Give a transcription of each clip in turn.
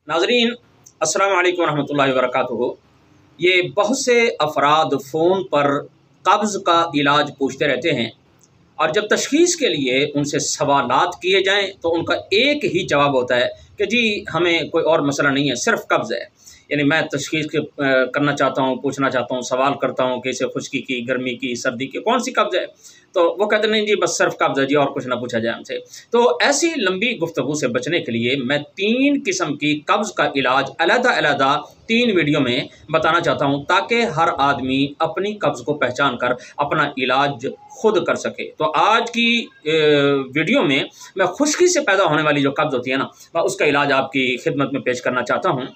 नाज़रीन अस्सलाम वालेकुम रहमतुल्लाहि व बरकातुहू। ये बहुत से अफराद फ़ोन पर कब्ज़ का इलाज पूछते रहते हैं और जब तशख़ीस के लिए उनसे सवालात किए जाएं तो उनका एक ही जवाब होता है कि जी हमें कोई और मसला नहीं है, सिर्फ़ कब्ज़ है। यानी मैं तशख़ीस करना चाहता हूँ, पूछना चाहता हूँ, सवाल करता हूँ कि इसे खुश्की की, गर्मी की, सर्दी की, कौन सी कब्ज़ है? तो वो कहते नहीं जी बस सिर्फ कब्ज़ है जी, और कुछ ना पूछा जाए हमसे। तो ऐसी लंबी गुफ्तगू से बचने के लिए मैं 3 किस्म की कब्ज़ का इलाज अलग-अलग 3 वीडियो में बताना चाहता हूँ ताकि हर आदमी अपनी कब्ज़ को पहचान कर अपना इलाज खुद कर सके। तो आज की वीडियो में मैं खुश्की से पैदा होने वाली जो कब्ज़ होती है ना, मैं उसका इलाज आपकी खिदमत में पेश करना चाहता हूँ।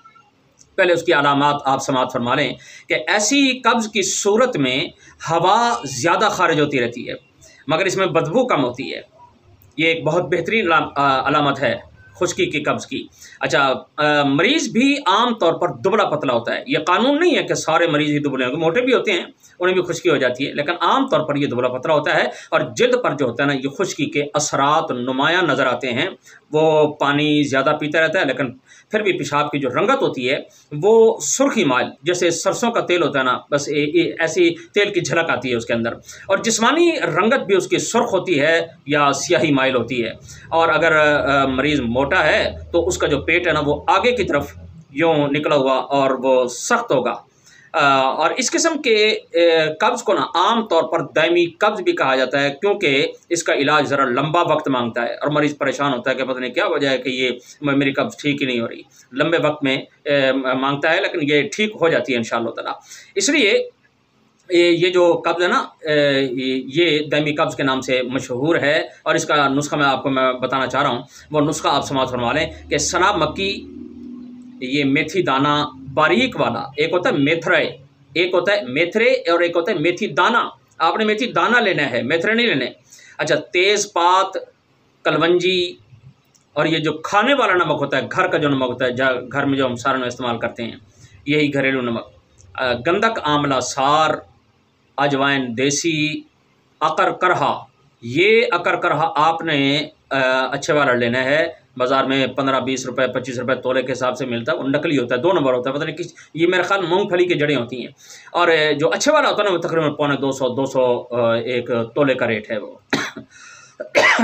पहले उसकी अलामात आप समाअत फरमा लें कि ऐसी कब्ज़ की सूरत में हवा ज़्यादा खारिज होती रहती है मगर इसमें बदबू कम होती है। ये एक बहुत बेहतरीन अलामत है खुश्की की कब्ज़ की। अच्छा, मरीज़ भी आम तौर पर दुबला पतला होता है। ये कानून नहीं है कि सारे मरीज़ ही दुबले होंगे, मोटे भी होते हैं, उन्हें भी खुश्की हो जाती है, लेकिन आम तौर पर ये दुबला पतला होता है और जिल्द पर जो होता है ना, ये खुश्की के असरात नुमायाँ नज़र आते हैं। वो पानी ज़्यादा पीता रहता है लेकिन फिर भी पेशाब की जो रंगत होती है वो सुर्खी माइल, जैसे सरसों का तेल होता है ना, बस ऐसी तेल की झलक आती है उसके अंदर। और जिस्मानी रंगत भी उसकी सुर्ख होती है या स्याही माइल होती है। और अगर मरीज़ मोटा है तो उसका जो पेट है ना वो आगे की तरफ यूँ निकला हुआ और वो सख्त होगा। और इस किस्म के कब्ज़ को ना आम तौर पर दायमी कब्ज़ भी कहा जाता है क्योंकि इसका इलाज ज़रा लंबा वक्त मांगता है और मरीज़ परेशान होता है कि पता नहीं क्या वजह है कि ये मेरी कब्ज़ ठीक ही नहीं हो रही। लंबे वक्त में मांगता है लेकिन ये ठीक हो जाती है इंशाअल्लाह ताला। इसलिए ये जो कब्ज़ है ना, ये दायमी कब्ज़ के नाम से मशहूर है और इसका नुस्खा मैं बताना चाह रहा हूँ। वो नुस्खा आप समाअत फरमा लें कि सना मक्की, ये मेथी दाना बारीक वाला, एक होता है मेथरे, एक होता है मेथरे और एक होता है मेथी दाना। आपने मेथी दाना लेना है, मेथरे नहीं लेने। अच्छा, तेज़पात, कलवंजी और ये जो खाने वाला नमक होता है, घर का जो नमक होता है, घर में जो हम सारण में इस्तेमाल करते हैं, यही घरेलू नमक, गंधक आंवला सार, अजवाइन देसी, अकर करहा। ये अकर करहा आपने अच्छे वाला लेना है। बाज़ार में 15-20 रुपये 25 रुपये तोले के हिसाब से मिलता है। वो नकली होता है, 2 नंबर होता है, पता नहीं किस, ये मेरे ख्याल मूंगफली की जड़ें होती हैं। और जो अच्छे वाला होता है ना वो तकरीबन पौने 200 एक तोले का रेट है वो।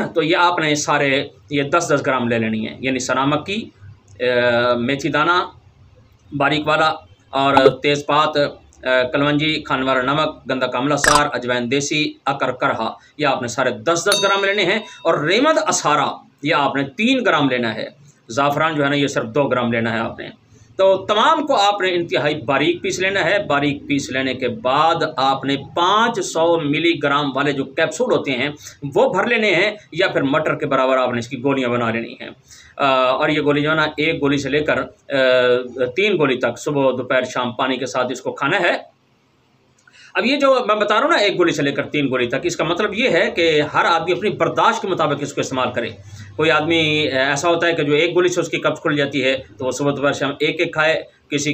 तो ये आपने सारे ये 10-10 ग्राम ले लेनी है। यानी सना मक्की, मेथी दाना बारीक वाला और तेज़पात, कलवंजी, खाने वाला नमक, गंधक आंवला सार, अजवाइन देसी, अकर करहा, ये आपने सारे 10-10 ग्राम लेने हैं। और रेमद असारा ये आपने 3 ग्राम लेना है। ज़ाफ़रान जो है ना ये सिर्फ 2 ग्राम लेना है आपने। तो तमाम को आपने इंतहाई बारीक पीस लेना है। बारीक पीस लेने के बाद आपने 500 मिलीग्राम वाले जो कैप्सूल होते हैं वो भर लेने हैं या फिर मटर के बराबर आपने इसकी गोलियां बना लेनी हैं। और ये गोली जो है ना, एक गोली से लेकर 3 गोली तक सुबह दोपहर शाम पानी के साथ इसको खाना है। अब ये जो मैं बता रहा हूँ ना, 1 गोली से लेकर 3 गोली तक, इसका मतलब ये है कि हर आदमी अपनी बर्दाश्त के मुताबिक इसको इस्तेमाल करे। कोई आदमी ऐसा होता है कि जो 1 गोली से उसकी कब्ज़ खुल जाती है तो वो सुबह दोपहर शाम 1-1 खाए, किसी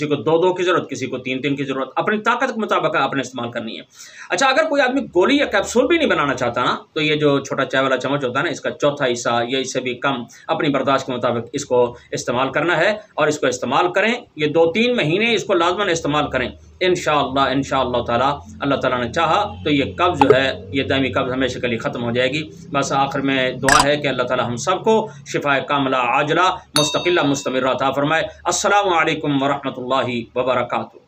को 2-2 की ज़रूरत, किसी को 3-3 की ज़रूरत, अपनी ताकत के मुताबिक आपने इस्तेमाल करनी है। अच्छा, अगर कोई आदमी गोली या कैप्सूल भी नहीं बनाना चाहता ना, तो ये जो छोटा चाय वाला चम्मच होता है ना, इसका चौथा हिस्सा या इससे भी कम अपनी बर्दाश्त के मुताबिक इसको इस्तेमाल करना है। और इसको इस्तेमाल करें, ये 2-3 महीने इसको लाज़मन इस्तेमाल करें। इंशाअल्लाह ताला, अल्लाह ताला ने चाहा तो ये कब्ज़ जो है, ये दायमी कब्ज़ हमेशा के लिए ख़त्म हो जाएगी। बस आखिर में दुआ है कि अल्लाह ताला हम सबको शिफाए कामिला आजला मुस्तकिला मुस्तमिर्रा अता फरमाए। अस्सलामु अलैकुम व रहमतुल्लाहि व बरकातुहू।